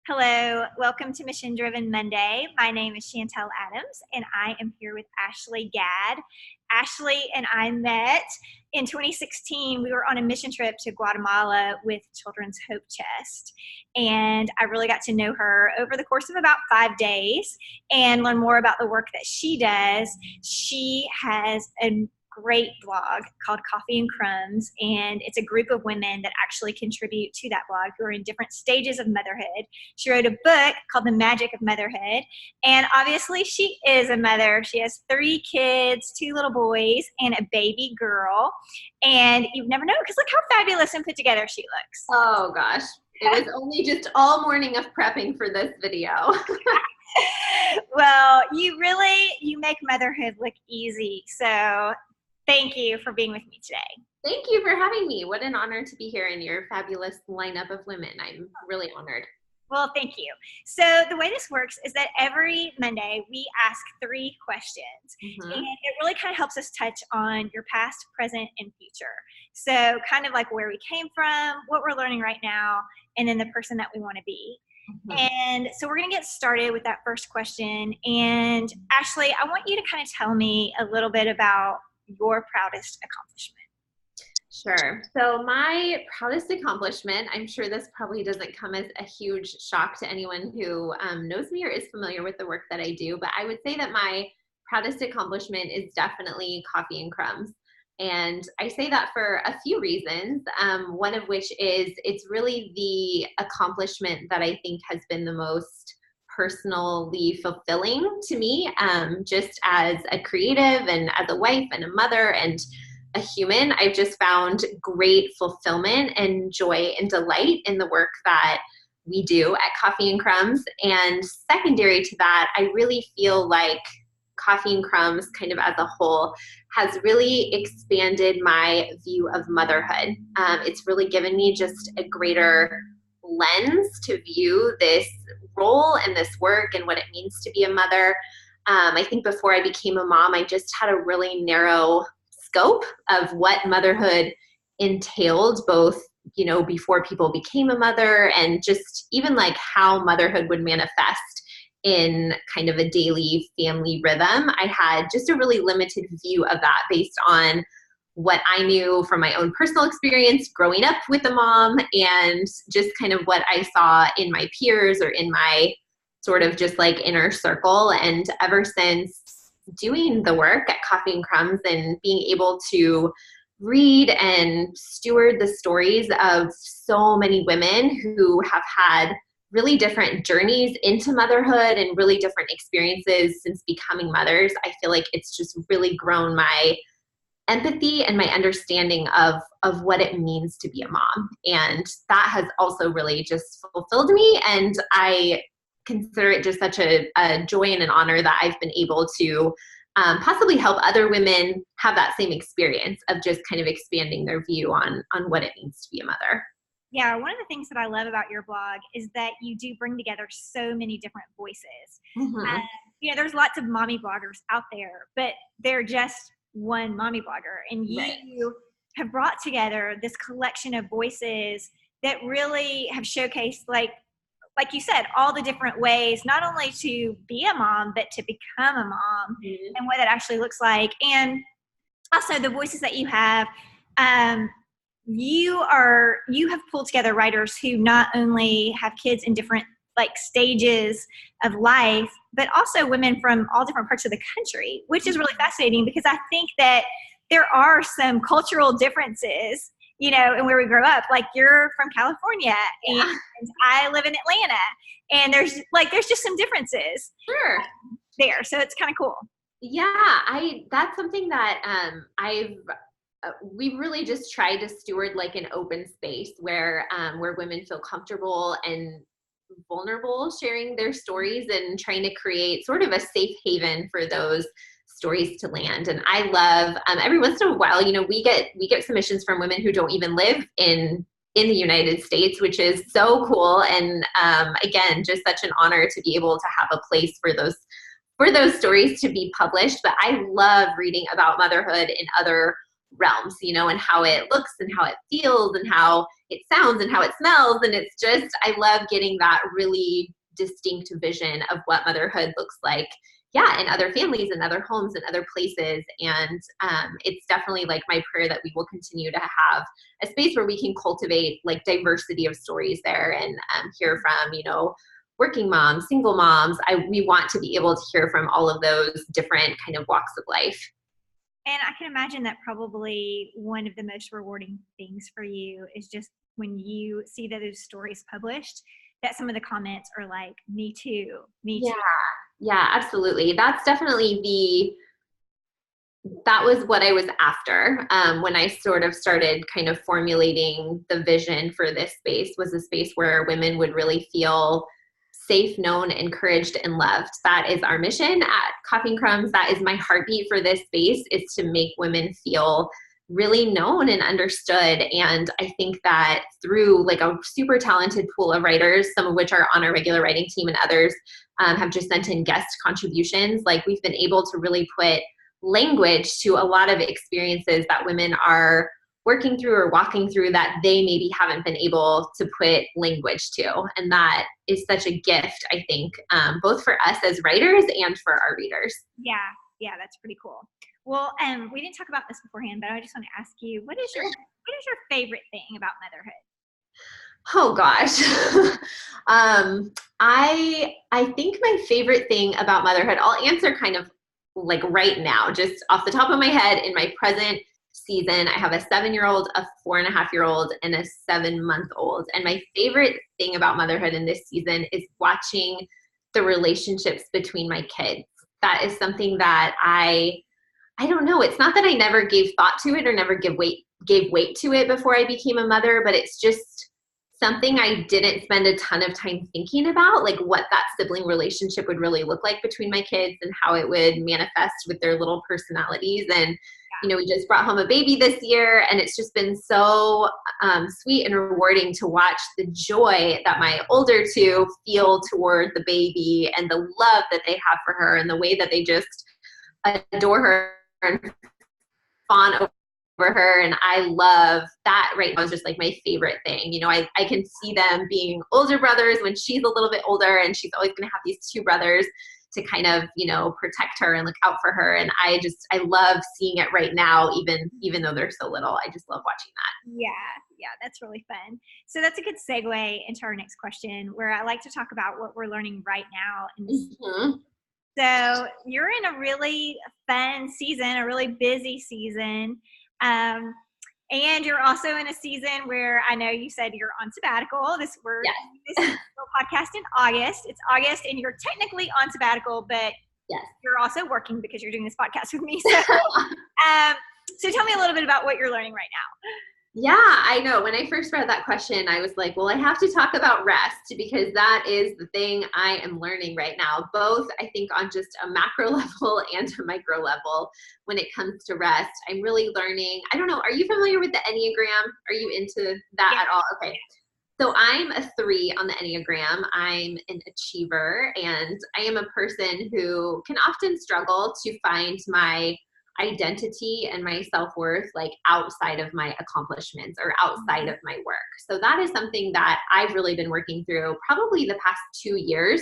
Hello, welcome to Mission Driven Monday. My name is Chantel Adams, and I am here with Ashlee Gadd. Ashlee and I met in 2016. We were on a mission trip to Guatemala with Children's Hope Chest, and I really got to know her over the course of about 5 days and learn more about the work that she does. She has a great blog called Coffee Crumbs, and it's a group of women that actually contribute to that blog who are in different stages of motherhood. She wrote a book called The Magic of Motherhood, and obviously she is a mother. She has 3 kids, 2 little boys, and a baby girl, and you never know because look how fabulous and put together she looks. Oh gosh, it was only just all morning of prepping for this video. Well, you make motherhood look easy, so thank you for being with me today. Thank you for having me. What an honor to be here in your fabulous lineup of women. I'm really honored. Well, thank you. So the way this works is that every Monday we ask 3 questions, and it really kind of helps us touch on your past, present, and future. So kind of like where we came from, what we're learning right now, and then the person that we want to be. And so we're going to get started with that first question. And Ashlee, I want you to kind of tell me a little bit about your proudest accomplishment. Sure. So my proudest accomplishment, I'm sure this probably doesn't come as a huge shock to anyone who knows me or is familiar with the work that I do, but I would say that my proudest accomplishment is definitely Coffee Crumbs. And I say that for a few reasons, one of which is it's really the accomplishment that I think has been the most personally fulfilling to me, just as a creative and as a wife and a mother and a human. I've just found great fulfillment and joy and delight in the work that we do at Coffee Crumbs. And secondary to that, I really feel like Coffee Crumbs kind of as a whole has really expanded my view of motherhood. It's really given me just a greater lens to view this role and this work and what it means to be a mother. I think before I became a mom, I just had a really narrow scope of what motherhood entailed, both, you know, before people became a mother and just even like how motherhood would manifest in kind of a daily family rhythm. I had just a really limited view of that based on what I knew from my own personal experience growing up with a mom and just kind of what I saw in my peers or in my sort of just like inner circle. And ever since doing the work at Coffee Crumbs and being able to read and steward the stories of so many women who have had really different journeys into motherhood and really different experiences since becoming mothers, I feel like it's just really grown my empathy and my understanding of what it means to be a mom. And that has also really just fulfilled me. And I consider it just such a joy and an honor that I've been able to possibly help other women have that same experience of just kind of expanding their view on what it means to be a mother. Yeah, one of the things that I love about your blog is that you do bring together so many different voices. You know, there's lots of mommy bloggers out there, but they're just one mommy blogger, and you have brought together this collection of voices that really have showcased, like you said, all the different ways, not only to be a mom, but to become a mom and what that actually looks like. And also the voices that you have, you have pulled together writers who not only have kids in different like stages of life, but also women from all different parts of the country, which is really fascinating because I think that there are some cultural differences, you know, in where we grow up. Like you're from California and I live in Atlanta, and there's just some differences there. So it's kind of cool. Yeah, that's something that we've really just tried to steward like an open space where women feel comfortable and vulnerable sharing their stories and trying to create sort of a safe haven for those stories to land. And I love every once in a while, you know, we get submissions from women who don't even live in the United States, which is so cool. And again, just such an honor to be able to have a place for those stories to be published. But I love reading about motherhood in other realms, you know, and how it looks and how it feels and how it sounds and how it smells. And it's just, I love getting that really distinct vision of what motherhood looks like, yeah, in other families and other homes and other places. And it's definitely like my prayer that we will continue to have a space where we can cultivate like diversity of stories there and hear from, you know, working moms, single moms. We want to be able to hear from all of those different kind of walks of life. And I can imagine that probably one of the most rewarding things for you is just when you see those stories published, that some of the comments are like, me too, me too. Yeah, absolutely. That's definitely that was what I was after when I sort of started kind of formulating the vision for this space, was a space where women would really feel safe, known, encouraged, and loved. That is our mission at Coffee Crumbs. That is my heartbeat for this space, is to make women feel really known and understood. And I think that through like a super talented pool of writers, some of which are on our regular writing team and others have just sent in guest contributions, like we've been able to really put language to a lot of experiences that women are working through or walking through that they maybe haven't been able to put language to. And that is such a gift, I think, both for us as writers and for our readers. Yeah, that's pretty cool. Well, we didn't talk about this beforehand, but I just want to ask you, what is your favorite thing about motherhood? Oh gosh. I think my favorite thing about motherhood, I'll answer kind of like right now, just off the top of my head. In my present season, I have a 7-year-old, a 4.5-year-old, and a 7-month-old. And my favorite thing about motherhood in this season is watching the relationships between my kids. That is something that I don't know. It's not that I never gave thought to it or never gave weight to it before I became a mother, but it's just something I didn't spend a ton of time thinking about, like what that sibling relationship would really look like between my kids and how it would manifest with their little personalities. And, you know, we just brought home a baby this year, and it's just been so sweet and rewarding to watch the joy that my older two feel toward the baby and the love that they have for her and the way that they just adore her and fawn over her. And I love that right now is just like my favorite thing. You know, I can see them being older brothers when she's a little bit older, and she's always going to have these two brothers to kind of, you know, protect her and look out for her. And I love seeing it right now, even though they're so little. I just love watching that. Yeah, that's really fun. So that's a good segue into our next question, where I like to talk about what we're learning right now in this season. So you're in a really fun season, a really busy season. And you're also in a season where I know you said you're on sabbatical. This podcast in August. It's August, and you're technically on sabbatical, but yes, you're also working because you're doing this podcast with me. So, so tell me a little bit about what you're learning right now. Yeah, I know. When I first read that question, I was like, well, I have to talk about rest, because that is the thing I am learning right now, both I think on just a macro level and a micro level when it comes to rest. I'm really learning. I don't know. Are you familiar with the Enneagram? Are you into that at all? Okay. So I'm a 3 on the Enneagram. I'm an achiever, and I am a person who can often struggle to find my identity and my self-worth like outside of my accomplishments or outside of my work. So that is something that I've really been working through probably the past 2 years,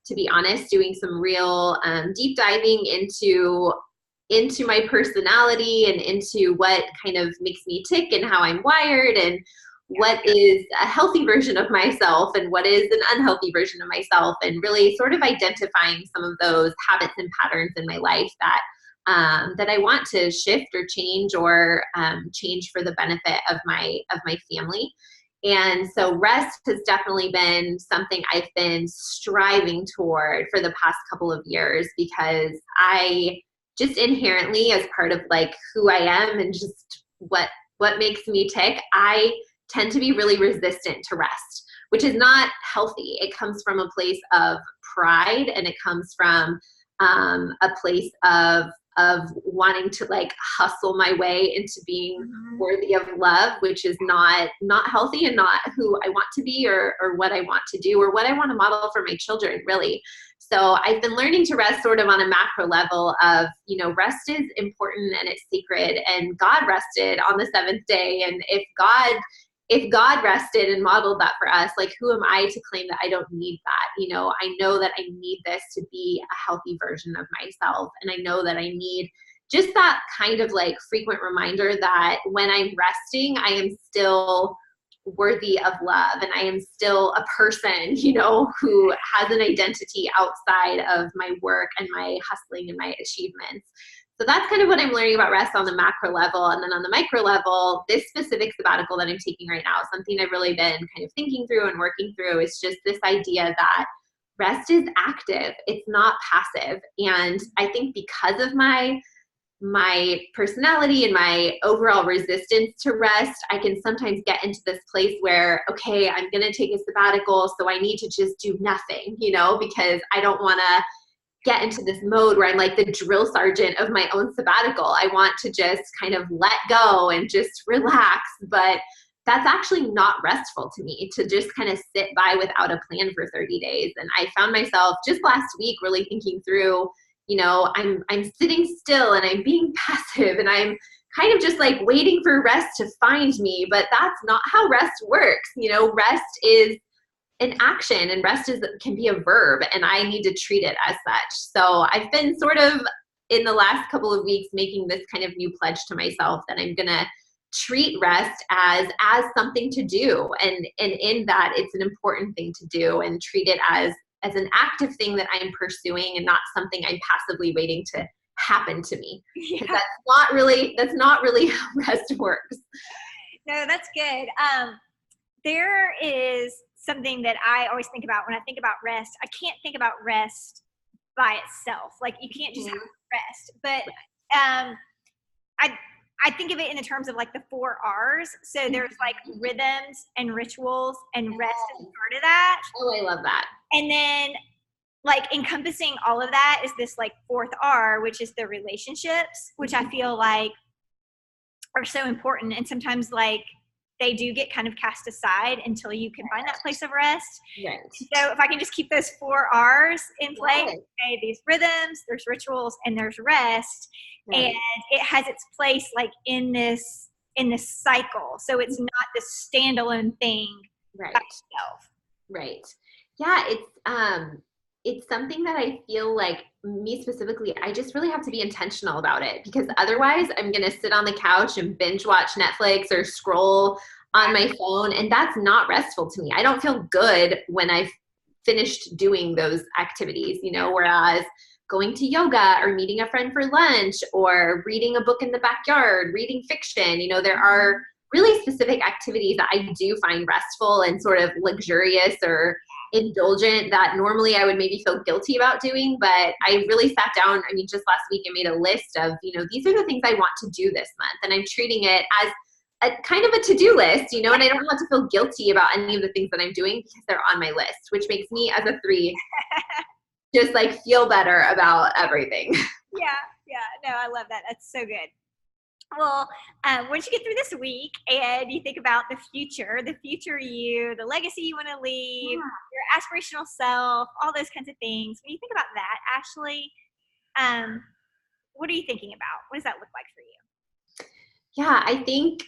to be honest, doing some real deep diving into my personality and into what kind of makes me tick and how I'm wired, and what is a healthy version of myself and what is an unhealthy version of myself, and really sort of identifying some of those habits and patterns in my life that I want to shift or change for the benefit of my family. And so rest has definitely been something I've been striving toward for the past couple of years, because I just inherently, as part of like who I am and just what makes me tick, I tend to be really resistant to rest, which is not healthy. It comes from a place of pride, and it comes from a place of of wanting to like hustle my way into being worthy of love, which is not healthy and not who I want to be or what I want to do or what I want to model for my children, really. So I've been learning to rest sort of on a macro level of, you know, rest is important and it's sacred, and God rested on the seventh day. And if God rested and modeled that for us, like, who am I to claim that I don't need that? You know, I know that I need this to be a healthy version of myself. And I know that I need just that kind of like frequent reminder that when I'm resting, I am still worthy of love, and I am still a person, you know, who has an identity outside of my work and my hustling and my achievements. So that's kind of what I'm learning about rest on the macro level. And then on the micro level, this specific sabbatical that I'm taking right now, something I've really been kind of thinking through and working through, is just this idea that rest is active. It's not passive. And I think because of my personality and my overall resistance to rest, I can sometimes get into this place where, okay, I'm going to take a sabbatical, so I need to just do nothing, you know, because I don't want to get into this mode where I'm like the drill sergeant of my own sabbatical. I want to just kind of let go and just relax. But that's actually not restful to me, to just kind of sit by without a plan for 30 days. And I found myself just last week really thinking through, you know, I'm sitting still and I'm being passive and I'm kind of just like waiting for rest to find me. But that's not how rest works. You know, rest is an action, and rest can be a verb, and I need to treat it as such. So I've been sort of in the last couple of weeks making this kind of new pledge to myself that I'm going to treat rest as something to do. And in that, it's an important thing to do, and treat it as an active thing that I'm pursuing and not something I'm passively waiting to happen to me. Yeah. That's not really how rest works. No, that's good. There is something that I always think about when I think about rest. I can't think about rest by itself. Like, you can't just have rest. But I think of it in the terms of like the 4 R's. So there's like rhythms and rituals, and rest is part of that. Oh, I love that. And then like encompassing all of that is this like 4th R, which is the relationships, which I feel like are so important. And sometimes like they do get kind of cast aside until you can find that place of rest. Right. So if I can just keep those 4 R's in place, okay, these rhythms, there's rituals, and there's rest, and it has its place like in this cycle. So it's not this standalone thing by itself. Right. Yeah, it's something that I feel like, me specifically, I just really have to be intentional about it, because otherwise I'm going to sit on the couch and binge watch Netflix or scroll on my phone, and that's not restful to me. I don't feel good when I've finished doing those activities, you know, whereas going to yoga or meeting a friend for lunch or reading a book in the backyard, reading fiction, you know, there are really specific activities that I do find restful and sort of luxurious or indulgent that normally I would maybe feel guilty about doing. But I really sat down, I mean, just last week I made a list of, you know, these are the things I want to do this month. And I'm treating it as a kind of a to-do list, you know, and I don't have to feel guilty about any of the things that I'm doing because they're on my list, which makes me as a 3 just like feel better about everything. Yeah. No, I love that. That's so good. Well, once you get through this week and you think about the future you, the legacy you want to leave, your aspirational self, all those kinds of things, when you think about that, Ashlee, what are you thinking about? What does that look like for you? Yeah, I think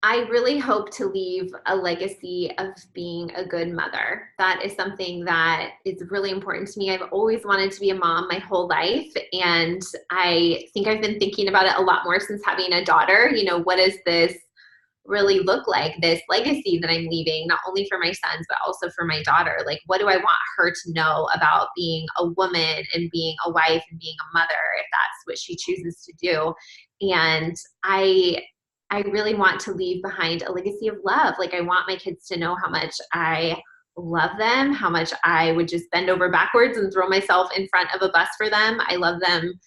I really hope to leave a legacy of being a good mother. That is something that is really important to me. I've always wanted to be a mom my whole life, and I think I've been thinking about it a lot more since having a daughter. You know, what does this really look like, this legacy that I'm leaving, not only for my sons, but also for my daughter? Like, what do I want her to know about being a woman and being a wife and being a mother, if that's what she chooses to do? And I really want to leave behind a legacy of love. Like, I want my kids to know how much I love them, how much I would just bend over backwards and throw myself in front of a bus for them. I love them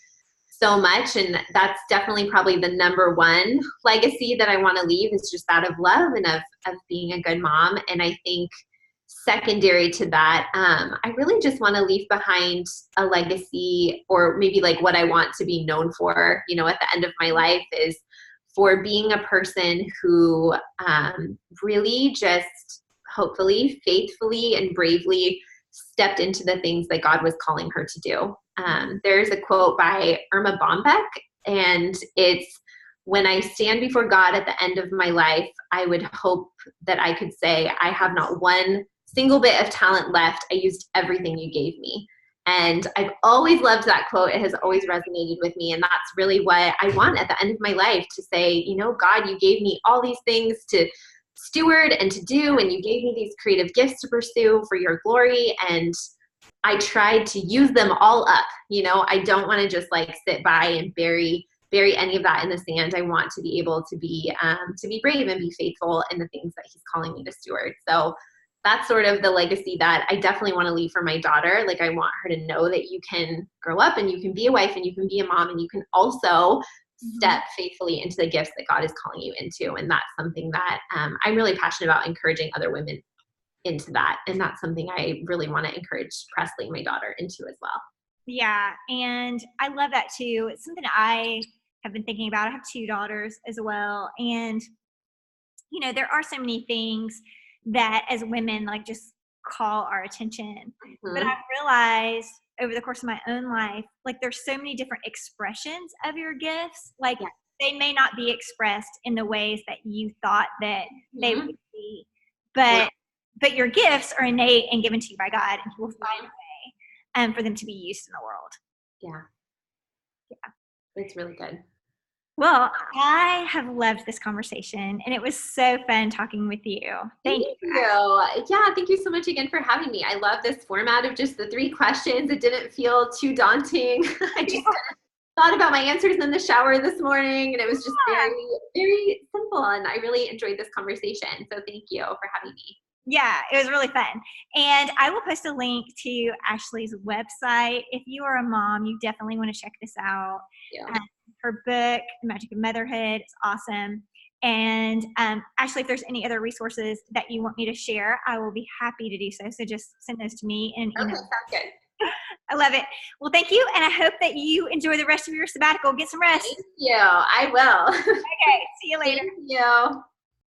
so much. And that's definitely probably the number one legacy that I want to leave, is just that of love and of being a good mom. And I think secondary to that, I really just want to leave behind a legacy, or maybe like what I want to be known for, you know, at the end of my life, is for being a person who really just hopefully faithfully and bravely stepped into the things that God was calling her to do. There's a quote by Irma Bombeck, and it's, "When I stand before God at the end of my life, I would hope that I could say, I have not one single bit of talent left. I used everything you gave me." And I've always loved that quote. It has always resonated with me. And that's really what I want at the end of my life, to say, you know, God, you gave me all these things to steward and to do, and you gave me these creative gifts to pursue for your glory. And I tried to use them all up. You know, I don't want to just like sit by and bury any of that in the sand. I want to be able to be brave and be faithful in the things that he's calling me to steward. So that's sort of the legacy that I definitely want to leave for my daughter. Like, I want her to know that you can grow up and you can be a wife and you can be a mom, and you can also step faithfully into the gifts that God is calling you into. And that's something that I'm really passionate about, encouraging other women into that. And that's something I really want to encourage Presley, my daughter, into as well. Yeah. And I love that too. It's something I have been thinking about. I have 2 daughters as well. And, you know, there are so many things that as women, like, just call our attention. But I've realized over the course of my own life, like, there's so many different expressions of your gifts. Like, they may not be expressed in the ways that you thought that they would be, but your gifts are innate and given to you by God, and he will find a way for them to be used in the world. Yeah. It's really good. Well, I have loved this conversation, and it was so fun talking with you. Thank you. Yeah, thank you so much again for having me. I love this format of just the 3 questions. It didn't feel too daunting. I just thought about my answers in the shower this morning, and it was just very, very simple, and I really enjoyed this conversation. So thank you for having me. Yeah, it was really fun. And I will post a link to Ashlee's website. If you are a mom, you definitely want to check this out. Her book, The Magic of Motherhood, is awesome. And Ashlee, if there's any other resources that you want me to share, I will be happy to do so. So just send those to me in an email. Okay, sounds good. I love it. Well, thank you. And I hope that you enjoy the rest of your sabbatical. Get some rest. Thank you. I will. Okay. See you later. Thank you.